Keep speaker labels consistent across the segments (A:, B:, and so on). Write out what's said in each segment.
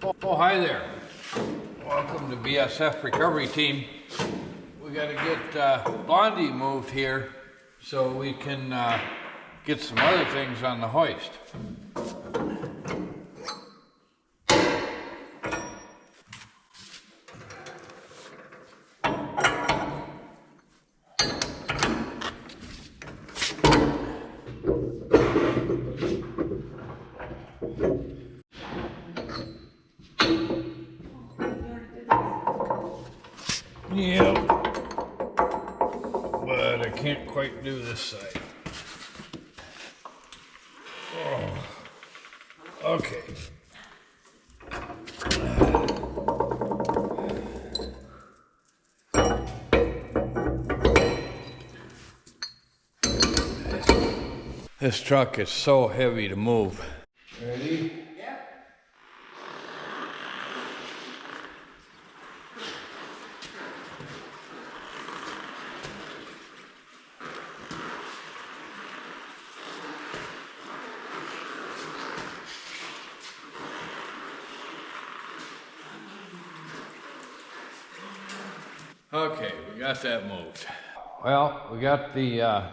A: Oh, hi there. Welcome to BSF Recovery Team. We got to get Blondie moved here so we can get some other things on the hoist. Yep, but I can't quite do this side. Oh. Okay. This truck is so heavy to move. Ready?
B: Yeah.
A: Okay, we got that moved. Well, we got the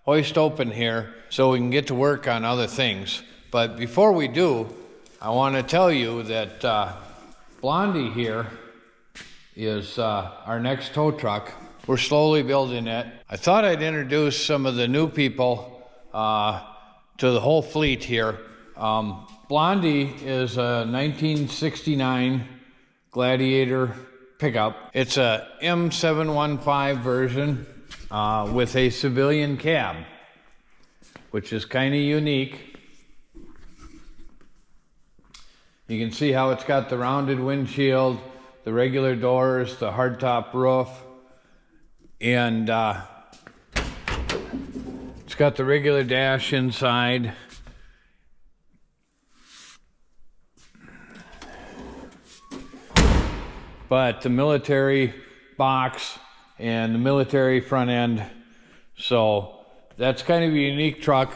A: hoist open here so we can get to work on other things. But before we do, I want to tell you that Blondie here is our next tow truck. We're slowly building it. I thought I'd introduce some of the new people to the whole fleet here. Blondie is a 1969 Gladiator pickup. It's a M715 version with a civilian cab, which is kind of unique. You can see how it's got the rounded windshield, the regular doors, the hardtop roof, and it's got the regular dash inside. But the military box and the military front end. So that's kind of a unique truck.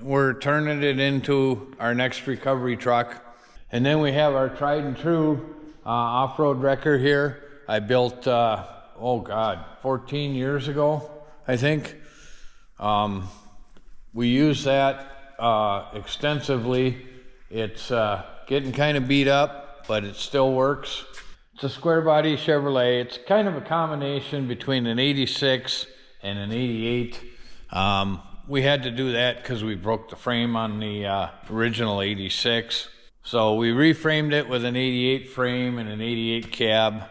A: We're turning it into our next recovery truck. And then we have our tried and true off-road wrecker here. I built, 14 years ago, I think. We use that extensively. It's getting kind of beat up, but it still works. It's a square body Chevrolet. It's kind of a combination between an 86 and an 88. We had to do that because we broke the frame on the original 86. So we reframed it with an 88 frame and an 88 cab.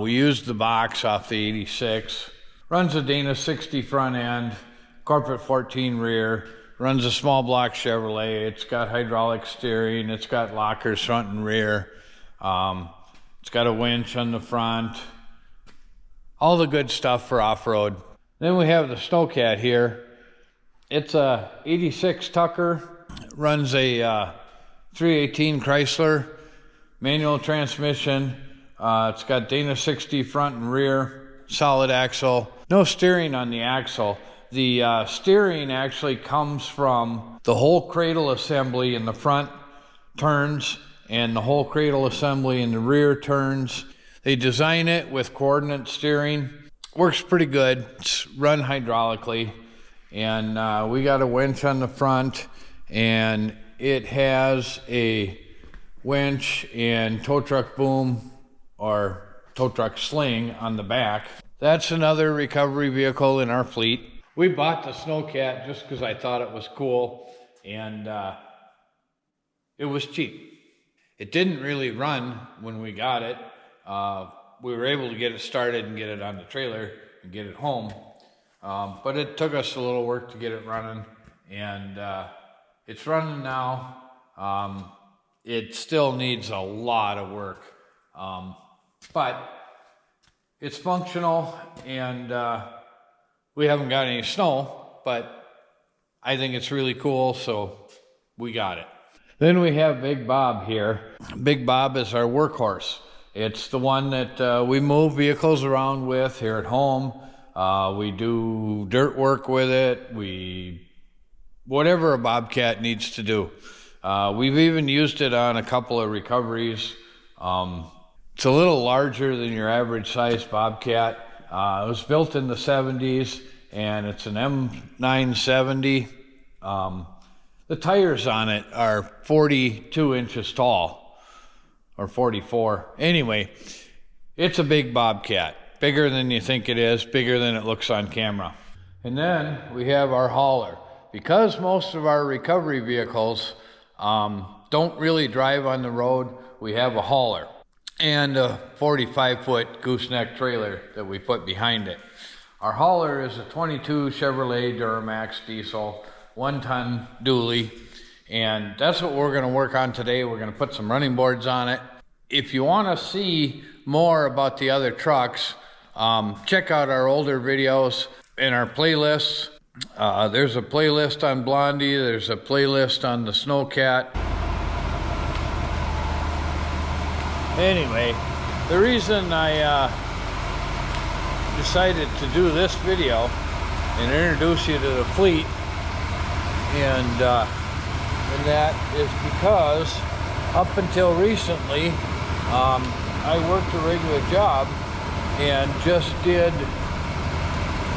A: We used the box off the 86. Runs a Dana 60 front end, corporate 14 rear. Runs a small block Chevrolet. It's got hydraulic steering. It's got lockers front and rear. It's got a winch on the front. All the good stuff for off-road. Then we have the Snowcat here. It's a 86 Tucker. Runs a 318 Chrysler. Manual transmission. It's got Dana 60 front and rear. Solid axle. No steering on the axle. The steering actually comes from the whole cradle assembly in the front turns and the whole cradle assembly in the rear turns. They design it with coordinate steering. Works pretty good. It's run hydraulically. And we got a winch on the front, and it has a winch and tow truck boom or tow truck sling on the back. That's another recovery vehicle in our fleet. We bought the Snowcat just because I thought it was cool, and it was cheap. It didn't really run when we got it. We were able to get it started and get it on the trailer and get it home, but it took us a little work to get it running, and it's running now. It still needs a lot of work, but it's functional, and we haven't got any snow, but I think it's really cool, so we got it. Then we have Big Bob here. Big Bob is our workhorse. It's the one that we move vehicles around with here at home. We do dirt work with it. Whatever a Bobcat needs to do. We've even used it on a couple of recoveries. It's a little larger than your average size Bobcat. It was built in the 70s, and it's an M970. The tires on it are 42 inches tall, or 44. Anyway, it's a big Bobcat. Bigger than you think it is, bigger than it looks on camera. And then we have our hauler. Because most of our recovery vehicles don't really drive on the road, we have a hauler and a 45-foot gooseneck trailer that we put behind it. Our hauler is a 22 Chevrolet Duramax diesel, 1-ton dually, and that's what we're going to work on today. We're going to put some running boards on it. If you want to see more about the other trucks, check out our older videos and our playlists. There's a playlist on Blondie, there's a playlist on the Snowcat. Anyway, the reason I decided to do this video and introduce you to the fleet and that is because up until recently I worked a regular job and just did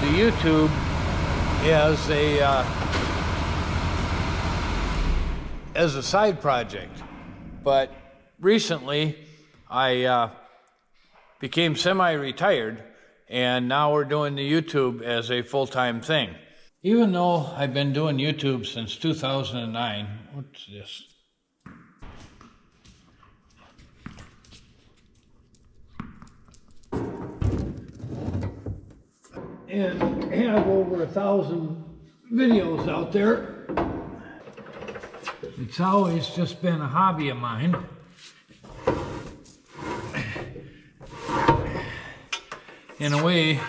A: the YouTube as a side project. But recently I became semi-retired, and now we're doing the YouTube as a full-time thing. Even though I've been doing YouTube since 2009, what's this? And have over 1,000 videos out there. It's always just been a hobby of mine. In a way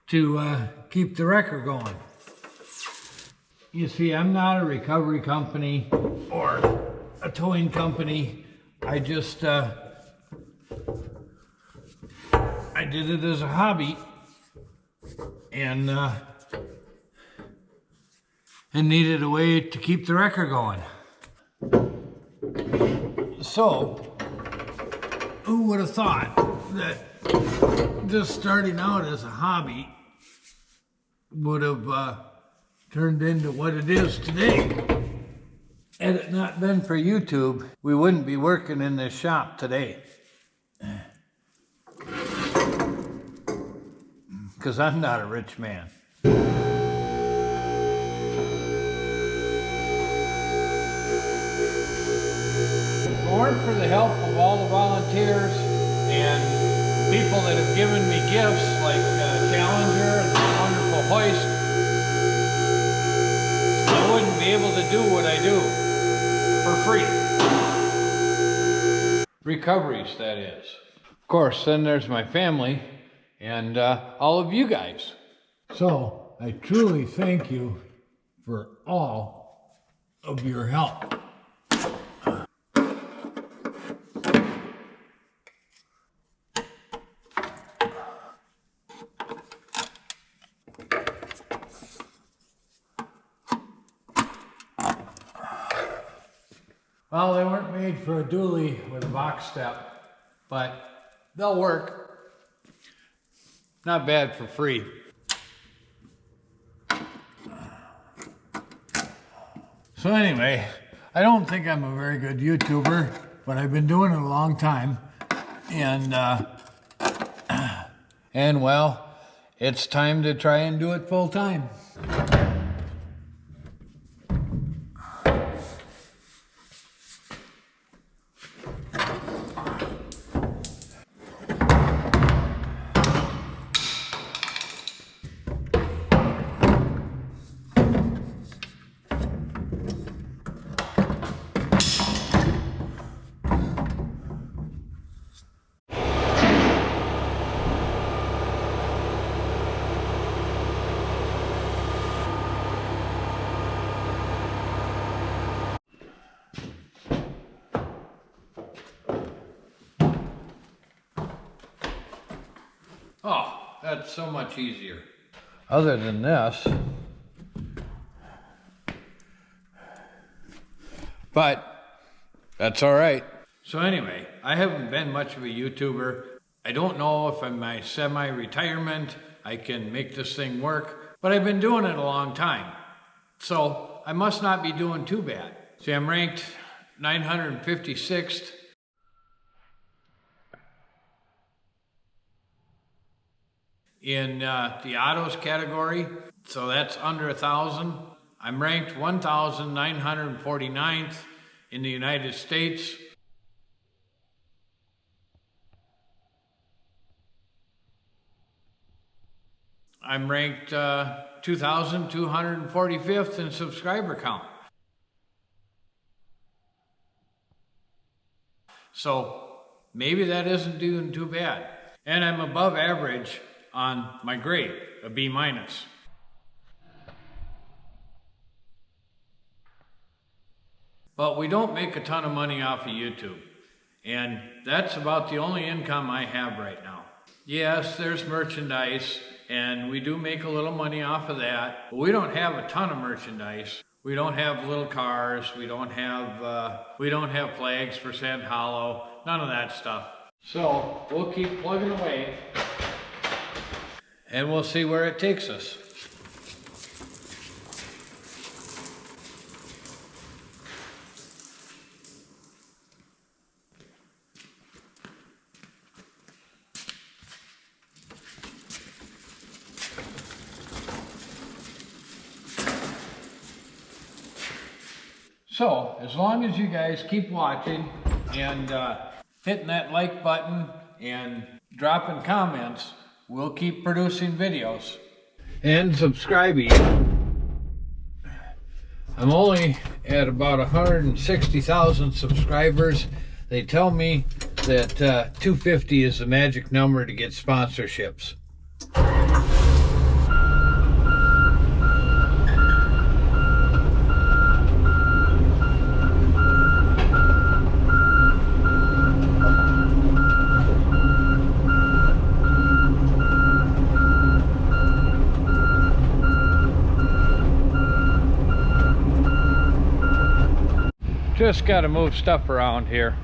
A: to keep the record going. You see, I'm not a recovery company or a towing company. I just I did it as a hobby and needed a way to keep the record going. So, who would have thought that just starting out as a hobby would have turned into what it is today? Had it not been for YouTube, we wouldn't be working in this shop today. Because I'm not a rich man. If it weren't for the help of all the volunteers and people that have given me gifts like Challenger and the wonderful hoist, I wouldn't be able to do what I do for free. Recoveries, that is. Of course, then there's my family and all of you guys. So I truly thank you for all of your help. Well, they weren't made for a dually with a box step, but they'll work. Not bad for free. So anyway, I don't think I'm a very good YouTuber, but I've been doing it a long time. And well, it's time to try and do it full time. Oh, that's so much easier. Other than this, but that's all right. So anyway, I haven't been much of a YouTuber. I don't know if in my semi-retirement I can make this thing work, but I've been doing it a long time. So I must not be doing too bad. See, I'm ranked 956th. In the autos category, so that's under 1,000. I'm ranked 1,949th in the United States. I'm ranked 2,245th in subscriber count. So maybe that isn't doing too bad. And I'm above average on my grade, a B-. But we don't make a ton of money off of YouTube. And that's about the only income I have right now. Yes, there's merchandise, and we do make a little money off of that. But we don't have a ton of merchandise. We don't have little cars. We don't have flags for Sand Hollow. None of that stuff. So we'll keep plugging away, and we'll see where it takes us. So, as long as you guys keep watching and hitting that like button and dropping comments, we'll keep producing videos. And subscribing. I'm only at about 160,000 subscribers. They tell me that 250 is the magic number to get sponsorships. Just got to move stuff around here.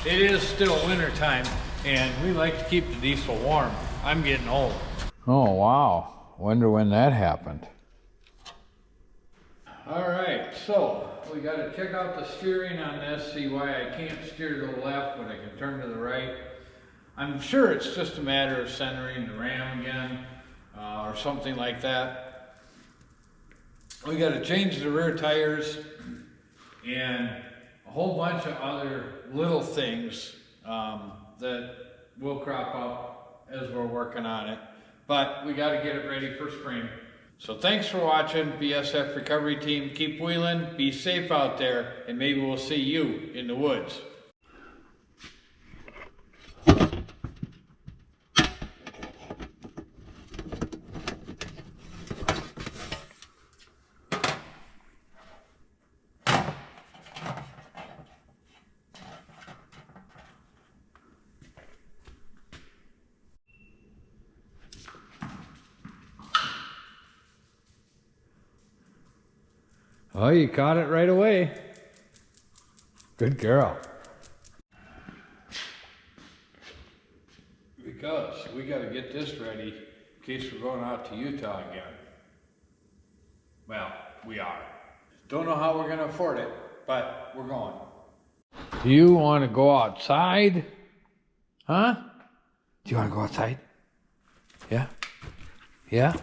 A: it is still winter time, and we like to keep the diesel warm. I'm getting old. Oh, wow. Wonder when that happened. All right, so we got to check out the steering on this, see why I can't steer to the left, but I can turn to the right. I'm sure it's just a matter of centering the ram again, or something like that. We got to change the rear tires and a whole bunch of other little things that will crop up as we're working on it. But we got to get it ready for spring. So thanks for watching, BSF Recovery Team. Keep wheeling, be safe out there, and maybe we'll see you in the woods. Oh, you caught it right away. Good girl. Because we got to get this ready in case we're going out to Utah again. Well, we are. Don't know how we're going to afford it, but we're going. Do you want to go outside? Huh? Do you want to go outside? Yeah? Yeah?